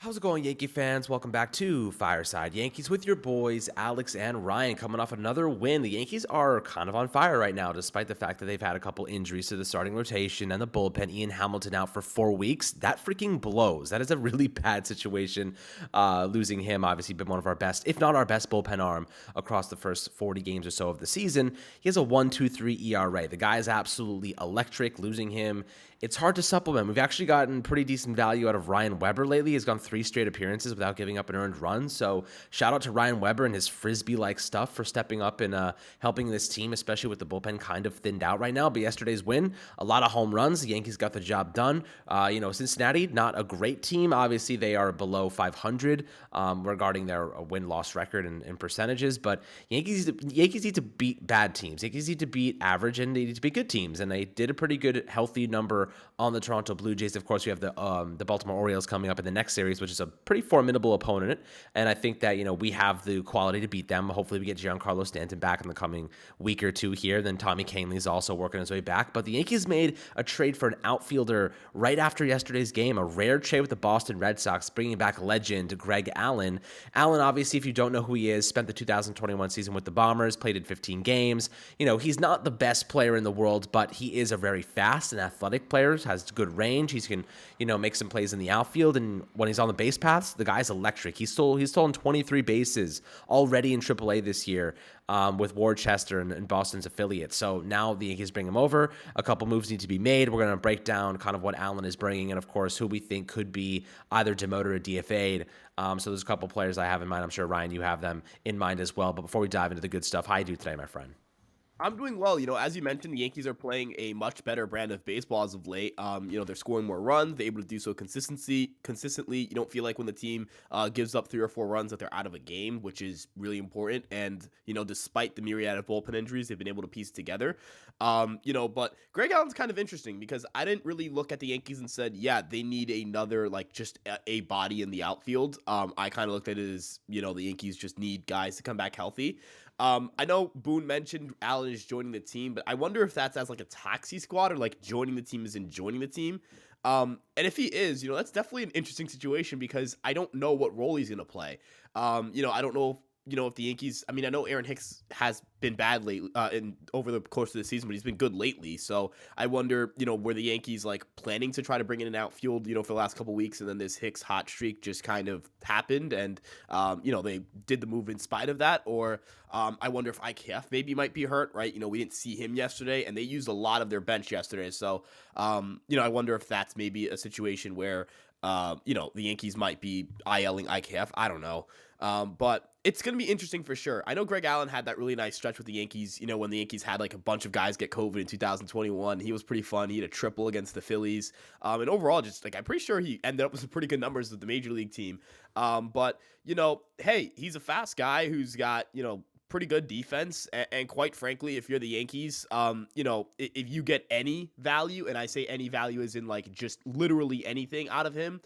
How's it going, Yankee fans? Welcome back to Fireside Yankees with your boys, Alex and Ryan, coming off another win. The Yankees are kind of on fire right now, despite the fact that they've had a couple injuries to the starting rotation and the bullpen. Ian Hamilton out for 4 weeks. That freaking blows. That is a really bad situation. Losing him, obviously, been one of our best, if not our best bullpen arm across the first 40 games or so of the season. He has a 1.23 ERA. The guy is absolutely electric. Losing him, it's hard to supplement. We've actually gotten pretty decent value out of Ryan Weber lately. He's gone 3 straight appearances without giving up an earned run. So shout out to Ryan Weber and his Frisbee-like stuff for stepping up and helping this team, especially with the bullpen kind of thinned out right now. But yesterday's win, a lot of home runs. The Yankees got the job done. Cincinnati, not a great team. Obviously, they are below 500 regarding their win-loss record and percentages. But Yankees need to beat bad teams. Yankees need to beat average, and they need to beat good teams. And they did a pretty good, healthy number on the Toronto Blue Jays. Of course, we have the Baltimore Orioles coming up in the next series, which is a pretty formidable opponent. And I think that, we have the quality to beat them. Hopefully we get Giancarlo Stanton back in the coming week or two here. Then Tommy Kahnle's also working his way back. But the Yankees made a trade for an outfielder right after yesterday's game, a rare trade with the Boston Red Sox, bringing back legend Greg Allen. Allen, obviously, if you don't know who he is, spent the 2021 season with the Bombers, played in 15 games. He's not the best player in the world, but he is a very fast and athletic player, has good range. He can, make some plays in the outfield. And when he's on the base paths, the guy's electric. He's stolen 23 bases already in AAA this year with Worcester and Boston's affiliate. So now the Yankees bring him over. A couple moves need to be made. We're going to break down kind of what Allen is bringing and, of course, who we think could be either demoted or DFA'd. So there's a couple players I have in mind. I'm sure, Ryan, you have them in mind as well. But before we dive into the good stuff, how you do today, my friend? I'm doing well. As you mentioned, the Yankees are playing a much better brand of baseball as of late. They're scoring more runs. They're able to do so consistently. You don't feel like when the team gives up 3 or 4 runs that they're out of a game, which is really important. And, despite the myriad of bullpen injuries, they've been able to piece together. But Greg Allen's kind of interesting because I didn't really look at the Yankees and said, yeah, they need another, just a body in the outfield. I kind of looked at it as, the Yankees just need guys to come back healthy. I know Boone mentioned Allen is joining the team, but I wonder if that's as a taxi squad or joining the team as in joining the team. And if he is, that's definitely an interesting situation because I don't know what role he's going to play. I don't know if the Yankees, I know Aaron Hicks has been bad lately over the course of the season, but he's been good lately. So I wonder, were the Yankees planning to try to bring in an outfield, for the last couple weeks, and then this Hicks hot streak just kind of happened, and they did the move in spite of that, or I wonder if IKF maybe might be hurt, right? We didn't see him yesterday, and they used a lot of their bench yesterday. So I wonder if that's maybe a situation where the Yankees might be ILing IKF. I don't know. But it's going to be interesting for sure. I know Greg Allen had that really nice stretch with the Yankees, when the Yankees had a bunch of guys get COVID in 2021. He was pretty fun. He had a triple against the Phillies. And overall, just I'm pretty sure he ended up with some pretty good numbers with the major league team. But hey, he's a fast guy who's got, pretty good defense. And quite frankly, if you're the Yankees, if you get any value, and I say any value as in just literally anything out of him,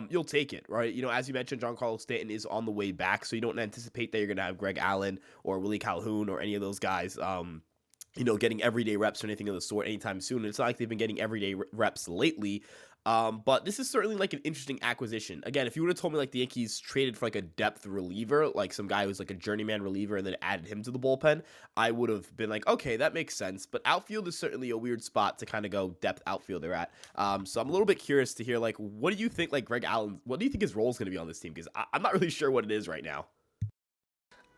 you'll take it, right? As you mentioned, Giancarlo Stanton is on the way back, so you don't anticipate that you're going to have Greg Allen or Willie Calhoun or any of those guys, getting everyday reps or anything of the sort anytime soon. It's not like they've been getting everyday reps lately. But this is certainly an interesting acquisition. Again, if you would have told me the Yankees traded for a depth reliever, some guy who's a journeyman reliever and then added him to the bullpen, I would have been okay, that makes sense. But outfield is certainly a weird spot to kind of go depth outfielder at. So I'm a little bit curious to hear what do you think Greg Allen, what do you think his role is going to be on this team? Because I'm not really sure what it is right now.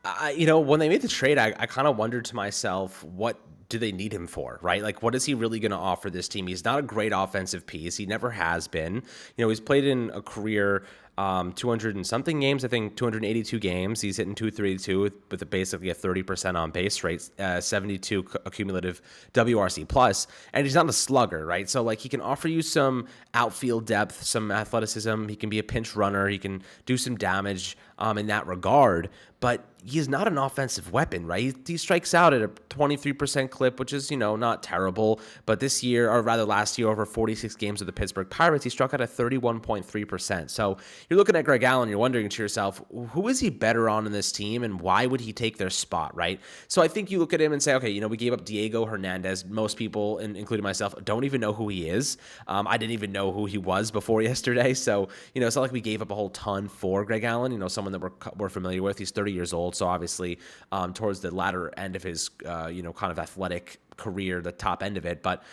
When they made the trade, I kind of wondered to myself, what do they need him for, right? What is he really going to offer this team? He's not a great offensive piece. He never has been. He's played in a career 200 and something games, I think 282 games. He's hitting 232 with basically a 30% on base rate, 72 cumulative WRC plus, and he's not a slugger, right? So he can offer you some outfield depth, some athleticism. He can be a pinch runner. He can do some damage in that regard, but he's not an offensive weapon, right? He strikes out at a 23% clip, which is, not terrible. But this year, or rather last year, over 46 games with the Pittsburgh Pirates, he struck out at 31.3%. So you're looking at Greg Allen, you're wondering to yourself, who is he better on in this team and why would he take their spot, right? So I think you look at him and say, okay, we gave up Diego Hernandez. Most people, including myself, don't even know who he is. I didn't even know who he was before yesterday. So, it's not like we gave up a whole ton for Greg Allen, someone that we're familiar with. He's 30 years old. So obviously towards the latter end of his, kind of athletic career, the top end of it. But,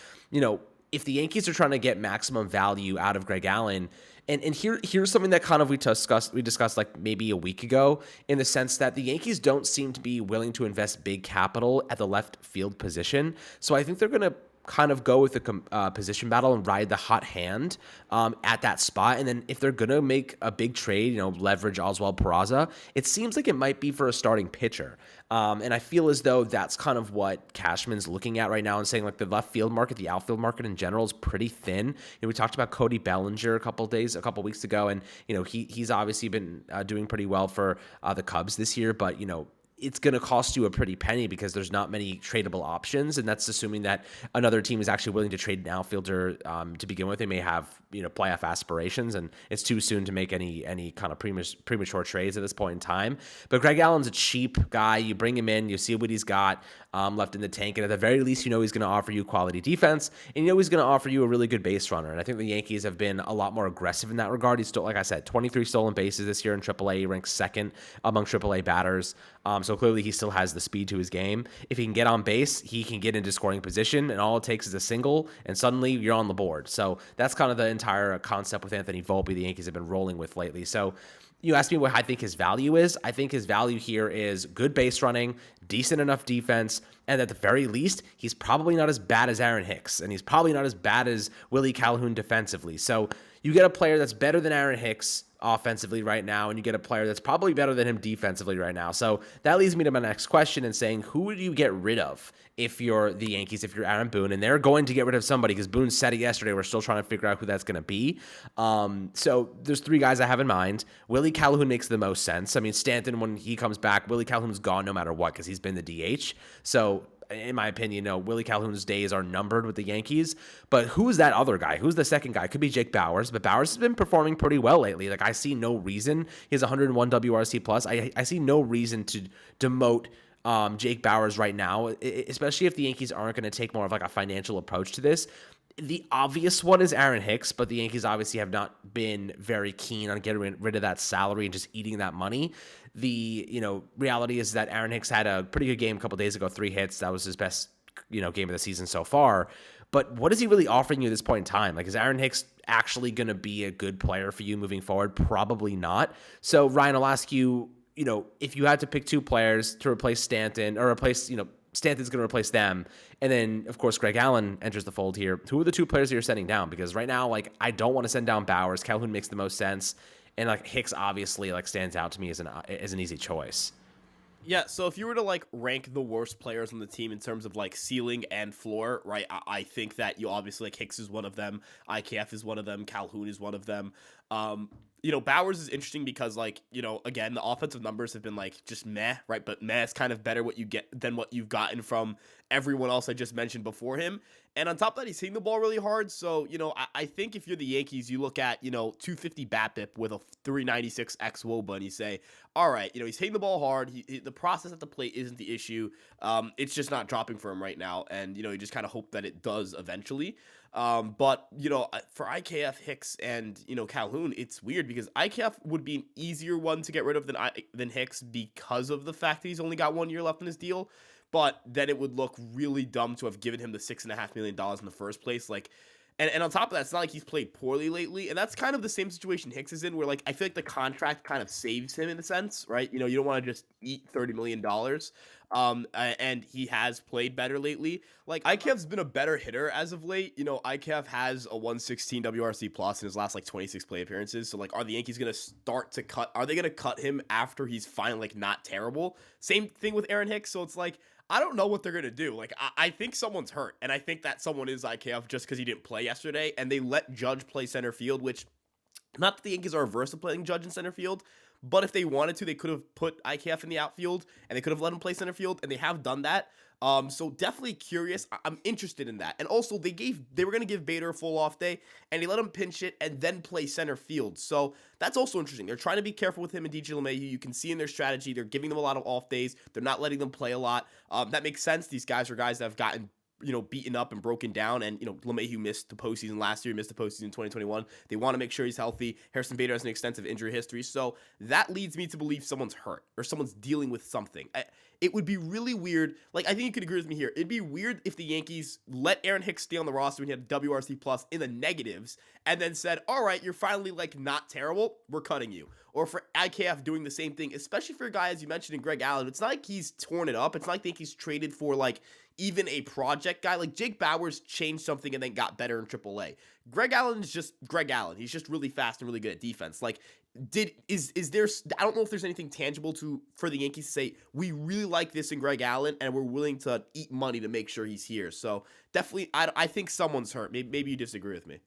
if the Yankees are trying to get maximum value out of Greg Allen, and here's something that kind of we discussed like maybe a week ago, in the sense that the Yankees don't seem to be willing to invest big capital at the left field position. So I think they're going to kind of go with the position battle and ride the hot hand at that spot. And then if they're going to make a big trade, leverage Oswald Peraza, it seems like it might be for a starting pitcher. And I feel as though that's kind of what Cashman's looking at right now and saying, like, the left field market, the outfield market in general is pretty thin. We talked about Cody Bellinger a couple weeks ago, and he's obviously been doing pretty well for the Cubs this year, but it's going to cost you a pretty penny because there's not many tradable options, and that's assuming that another team is actually willing to trade an outfielder to begin with. They may have playoff aspirations, and it's too soon to make any kind of premature trades at this point in time. But Greg Allen's a cheap guy. You bring him in, you see what he's got left in the tank, and at the very least, he's going to offer you quality defense, and he's going to offer you a really good base runner. And I think the Yankees have been a lot more aggressive in that regard. He's still, like I said, 23 stolen bases this year in AAA. He ranks second among AAA batters. So clearly he still has the speed to his game. If he can get on base, he can get into scoring position, and all it takes is a single, and suddenly you're on the board. So that's kind of the entire concept with Anthony Volpe the Yankees have been rolling with lately. So you asked me what I think his value is. I think his value here is good base running, decent enough defense, and at the very least, he's probably not as bad as Aaron Hicks, and he's probably not as bad as Willie Calhoun defensively. So you get a player that's better than Aaron Hicks offensively right now, and you get a player that's probably better than him defensively right now. So that leads me to my next question and saying, who would you get rid of if you're the Yankees, if you're Aaron Boone? And they're going to get rid of somebody because Boone said it yesterday. We're still trying to figure out who that's going to be. So there's three guys I have in mind. Willie Calhoun makes the most sense. I mean, Stanton, when he comes back, Willie Calhoun's gone no matter what because he's been the DH. So in my opinion, Willie Calhoun's days are numbered with the Yankees. But who's that other guy? Who's the second guy? Could be Jake Bauers, but Bauers has been performing pretty well lately. Like, I see no reason. He has 101 WRC plus. I see no reason to demote Jake Bauers right now, especially if the Yankees aren't going to take more of like a financial approach to this. The obvious one is Aaron Hicks, but the Yankees obviously have not been very keen on getting rid of that salary and just eating that money. The reality is that Aaron Hicks had a pretty good game a couple days ago, 3 hits. That was his best game of the season so far. But what is he really offering you at this point in time? Like, is Aaron Hicks actually going to be a good player for you moving forward? Probably not. So Ryan, I'll ask you, if you had to pick 2 players to replace Stanton or Stanton's going to replace them, and then, of course, Greg Allen enters the fold here. Who are the 2 players that you're sending down? Because right now, like, I don't want to send down Bauers. Calhoun makes the most sense, and like Hicks obviously like stands out to me as an easy choice. Yeah, so if you were to like rank the worst players on the team in terms of like ceiling and floor, right? I think that you obviously like Hicks is one of them, IKF is one of them, Calhoun is one of them. Bauers is interesting because like, again, the offensive numbers have been like just meh, right? But meh is kind of better what you get than what you've gotten from everyone else I just mentioned before him. And on top of that, he's hitting the ball really hard. So, I think if you're the Yankees, you look at, 250 BABIP with a 396 xWOBA and you say, all right, he's hitting the ball hard. The process at the plate isn't the issue. It's just not dropping for him right now. And, you just kind of hope that it does eventually. But for IKF, Hicks, and, Calhoun, it's weird because IKF would be an easier one to get rid of than Hicks because of the fact that he's only got 1 year left in his deal. But then it would look really dumb to have given him the $6.5 million in the first place. Like, and on top of that, it's not like he's played poorly lately. And that's kind of the same situation Hicks is in, where like I feel like the contract kind of saves him in a sense, right? You don't want to just eat $30 million. And he has played better lately. Like, IKF's been a better hitter as of late. IKF has a 116 WRC plus in his last like 26 play appearances. So like, are the Yankees going to start to cut? Are they going to cut him after he's finally like not terrible? Same thing with Aaron Hicks. So it's like, I don't know what they're going to do. Like, I think someone's hurt, and I think that someone is IKF just because he didn't play yesterday, and they let Judge play center field, which, not that the Yankees are averse to playing Judge in center field, But if they wanted to, they could have put IKF in the outfield and they could have let him play center field, and they have done that. So definitely curious. I'm interested in that. And also they were gonna give Bader a full off day, and they let him pinch hit and then play center field. So that's also interesting. They're trying to be careful with him and DJ LeMahieu. You can see in their strategy, they're giving them a lot of off days. They're not letting them play a lot. That makes sense. These guys are guys that have gotten beaten up and broken down. And, LeMahieu missed the postseason last year, missed the postseason in 2021. They want to make sure he's healthy. Harrison Bader has an extensive injury history. So that leads me to believe someone's hurt or someone's dealing with something. It would be really weird. Like, I think you could agree with me here. It'd be weird if the Yankees let Aaron Hicks stay on the roster when he had WRC plus in the negatives and then said, all right, you're finally like not terrible. We're cutting you. Or for IKF doing the same thing, especially for a guy, as you mentioned, in Greg Allen. It's not like he's torn it up. It's not like the Yankees traded for like even a project guy. Like Jake Bauers changed something and then got better in AAA. Greg Allen is just Greg Allen. He's just really fast and really good at defense. Like, is there? I don't know if there's anything tangible for the Yankees to say we really like this in Greg Allen and we're willing to eat money to make sure he's here. So definitely, I think someone's hurt. Maybe you disagree with me.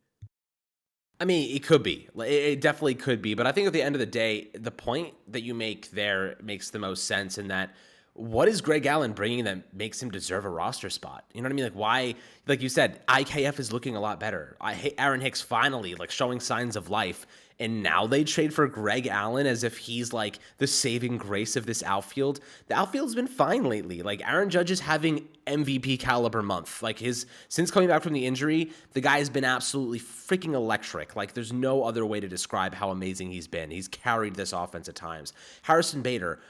I mean, it could be. It definitely could be. But I think at the end of the day, the point that you make there makes the most sense in that what is Greg Allen bringing that makes him deserve a roster spot? You know what I mean? Like, why, like you said, IKF is looking a lot better. Aaron Hicks finally, like, showing signs of life. And now they trade for Greg Allen as if he's like the saving grace of this outfield. The outfield's been fine lately. Like Aaron Judge is having MVP caliber month. Like since coming back from the injury, the guy has been absolutely freaking electric. Like there's no other way to describe how amazing he's been. He's carried this offense at times. Harrison Bader,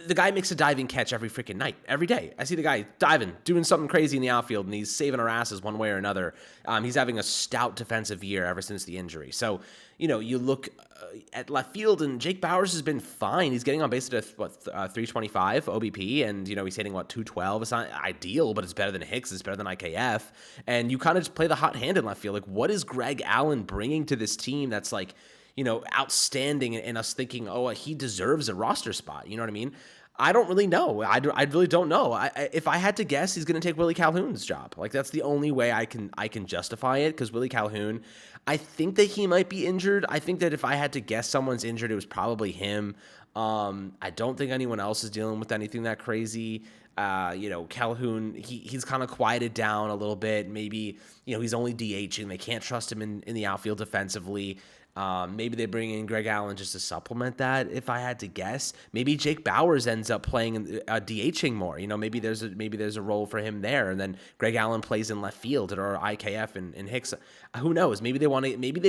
the guy makes a diving catch every freaking night, every day. I see the guy diving, doing something crazy in the outfield, and he's saving our asses one way or another. He's having a stout defensive year ever since the injury. So, you look at left field, and Jake Bauers has been fine. He's getting on base at 325 OBP, and, he's hitting, 212. It's not ideal, but it's better than Hicks. It's better than IKF. And you kind of just play the hot hand in left field. Like, what is Greg Allen bringing to this team that's like, outstanding and us thinking, oh, he deserves a roster spot. You know what I mean? I don't really know. I really don't know. If I had to guess, he's going to take Willie Calhoun's job. Like that's the only way I can justify it because Willie Calhoun, I think that he might be injured. I think that if I had to guess someone's injured, it was probably him. I don't think anyone else is dealing with anything that crazy. Calhoun, he's kind of quieted down a little bit. Maybe, he's only DHing. They can't trust him in the outfield defensively. Maybe they bring in Greg Allen just to supplement that. If I had to guess, maybe Jake Bauers ends up playing DHing more. Maybe there's a role for him there, and then Greg Allen plays in left field or IKF and Hicks. Who knows? Maybe they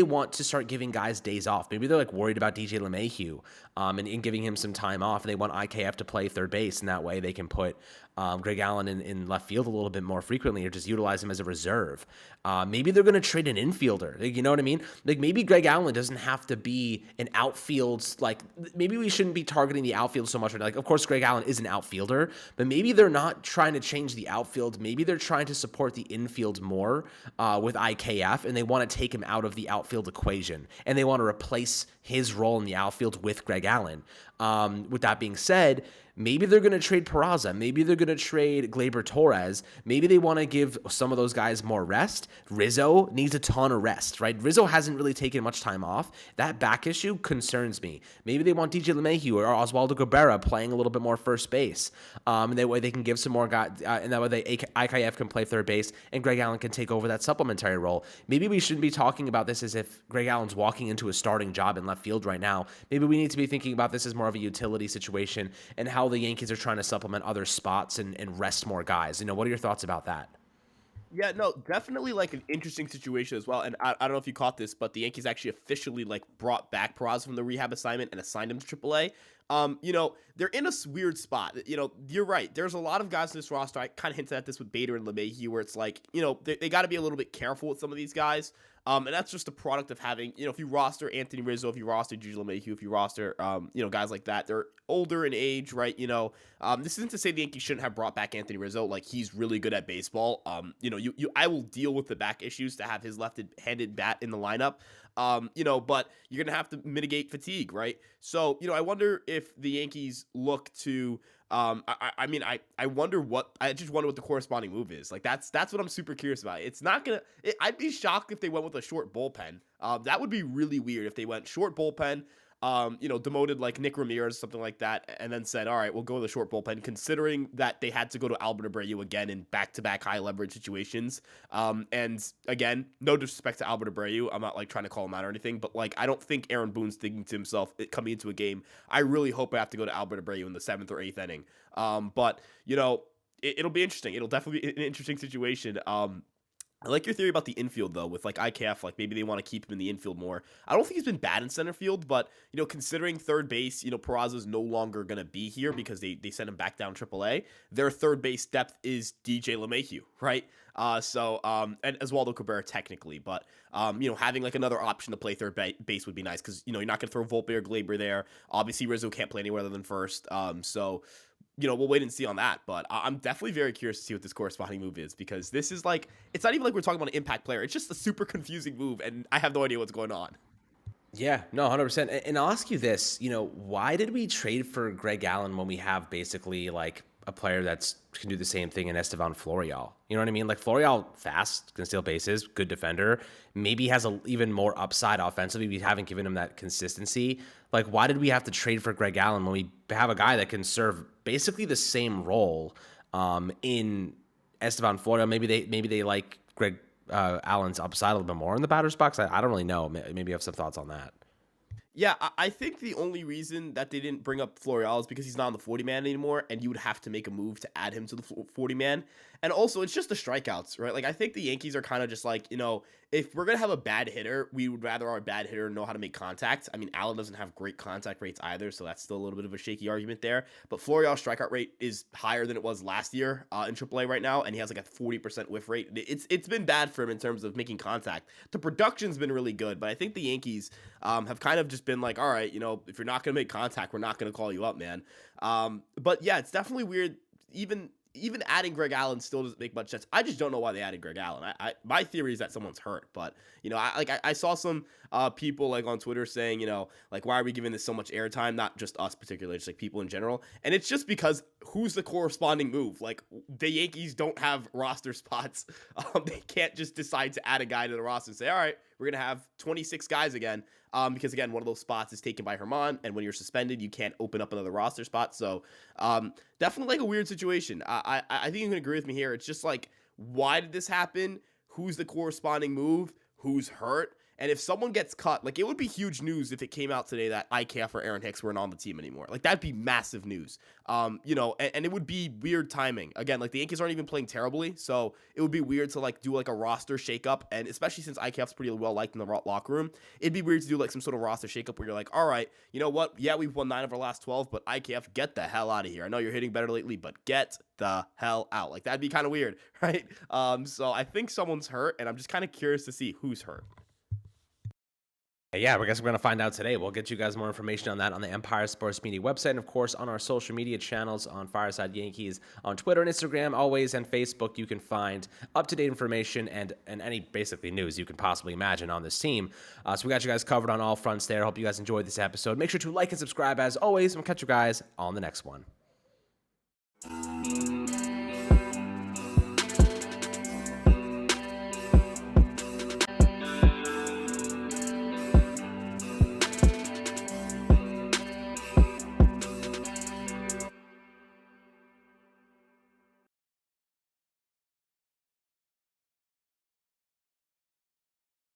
want to start giving guys days off. Maybe they're like worried about DJ LeMahieu and giving him some time off, and they want IKF to play third base, and that way they can put Greg Allen in left field a little bit more frequently or just utilize him as a reserve. Maybe they're going to trade an infielder. Like, you know what I mean? Like maybe Greg Allen doesn't have to be an outfield. Like maybe we shouldn't be targeting the outfield so much. Like, of course, Greg Allen is an outfielder, but maybe they're not trying to change the outfield. Maybe they're trying to support the infield more with IKF, and they want to take him out of the outfield equation, and they want to replace his role in the outfield with Greg Allen. With that being said, maybe they're going to trade Peraza. Maybe they're going to trade Gleyber Torres. Maybe they want to give some of those guys more rest. Rizzo needs a ton of rest, right? Rizzo hasn't really taken much time off. That back issue concerns me. Maybe they want DJ LeMahieu or Oswaldo Cabrera playing a little bit more first base. And that way they can give some more guys, and that way IKF can play third base and Greg Allen can take over that supplementary role. Maybe we shouldn't be talking about this as if Greg Allen's walking into a starting job in left field right now. Maybe we need to be thinking about this as more of a utility situation and how the Yankees are trying to supplement other spots and rest more guys. What are your thoughts about that? Yeah, no, definitely like an interesting situation as well. And I don't know if you caught this, but the Yankees actually officially like brought back Peraza from the rehab assignment and assigned him to AAA. They're in a weird spot. You're right. There's a lot of guys in this roster. I kind of hinted at this with Bader and LeMahieu, where it's like, they got to be a little bit careful with some of these guys. And that's just a product of having, if you roster Anthony Rizzo, if you roster DJ LeMahieu, if you roster, guys like that, they're older in age, right? This isn't to say the Yankees shouldn't have brought back Anthony Rizzo. Like he's really good at baseball. I will deal with the back issues to have his left-handed bat in the lineup. But you're going to have to mitigate fatigue, right? So, I wonder if the Yankees look to, I just wonder what the corresponding move is. Like that's what I'm super curious about. It's not going to, I'd be shocked if they went with a short bullpen. That would be really weird if they went short bullpen. demoted like Nick Ramirez, something like that, and then said, all right, we'll go with the short bullpen, considering that they had to go to Albert Abreu again in back-to-back high leverage situations. And again, no disrespect to Albert Abreu. I'm not like trying to call him out or anything, but like, I don't think Aaron Boone's thinking to himself coming into a game, I really hope I have to go to Albert Abreu in the 7th or 8th inning. But it'll be interesting. It'll definitely be an interesting situation. I like your theory about the infield though, with like IKF, like maybe they want to keep him in the infield more. I don't think he's been bad in center field, but considering third base, Peraza's no longer gonna be here because they sent him back down AAA. Their third base depth is DJ LeMahieu, right? And Oswaldo Cabrera technically, but having like another option to play third base would be nice because you're not gonna throw Volpe or Glaber there. Obviously Rizzo can't play anywhere other than first. We'll wait and see on that. But I'm definitely very curious to see what this corresponding move is because this is like, it's not even like we're talking about an impact player. It's just a super confusing move, and I have no idea what's going on. Yeah, no, 100%. And I'll ask you this, why did we trade for Greg Allen when we have basically like a player that's can do the same thing in Estevan Florial? You know what I mean? Like Florial, fast, can steal bases, good defender, maybe has a even more upside offensively. We haven't given him that consistency. Like, why did we have to trade for Greg Allen when we have a guy that can serve basically the same role in Estevan Florial? Maybe they like Greg Allen's upside a little bit more in the batter's box. I don't really know. Maybe you have some thoughts on that. Yeah, I think the only reason that they didn't bring up Florial is because he's not on the 40 man anymore, and you would have to make a move to add him to the 40 man. And also, it's just the strikeouts, right? Like, I think the Yankees are kind of just like, if we're going to have a bad hitter, we would rather our bad hitter know how to make contact. I mean, Allen doesn't have great contact rates either, so that's still a little bit of a shaky argument there. But Florial's strikeout rate is higher than it was last year in AAA right now, and he has like a 40% whiff rate. It's been bad for him in terms of making contact. The production's been really good, but I think the Yankees have kind of just been like, all right, if you're not going to make contact, we're not going to call you up, man. But yeah, it's definitely weird. Even adding Greg Allen still doesn't make much sense. I just don't know why they added Greg Allen. My theory is that someone's hurt, but I saw some people like on Twitter saying, like, why are we giving this so much airtime? Not just us particularly, just like people in general. And it's just because who's the corresponding move? Like, the Yankees don't have roster spots. They can't just decide to add a guy to the roster and say, all right, we're gonna have 26 guys again. Because again, one of those spots is taken by Herman, and when you're suspended, you can't open up another roster spot. So, definitely like a weird situation. I think you can agree with me here. It's just like, why did this happen? Who's the corresponding move? Who's hurt? And if someone gets cut, like, it would be huge news if it came out today that IKF or Aaron Hicks weren't on the team anymore. Like, that'd be massive news. And it would be weird timing. Again, like, the Yankees aren't even playing terribly, so it would be weird to, like, do, like, a roster shakeup. And especially since IKF's pretty well liked in the locker room, it'd be weird to do, like, some sort of roster shakeup where you're like, all right, you know what? Yeah, we've won 9 of our last 12, but IKF, get the hell out of here. I know you're hitting better lately, but get the hell out. Like, that'd be kind of weird, right? So I think someone's hurt, and I'm just kind of curious to see who's hurt. Yeah, I guess we're going to find out today. We'll get you guys more information on that on the Empire Sports Media website and, of course, on our social media channels on Fireside Yankees on Twitter and Instagram, always, and Facebook. You can find up-to-date information and any basically news you can possibly imagine on this team. So we got you guys covered on all fronts there. Hope you guys enjoyed this episode. Make sure to like and subscribe as always, and we'll catch you guys on the next one.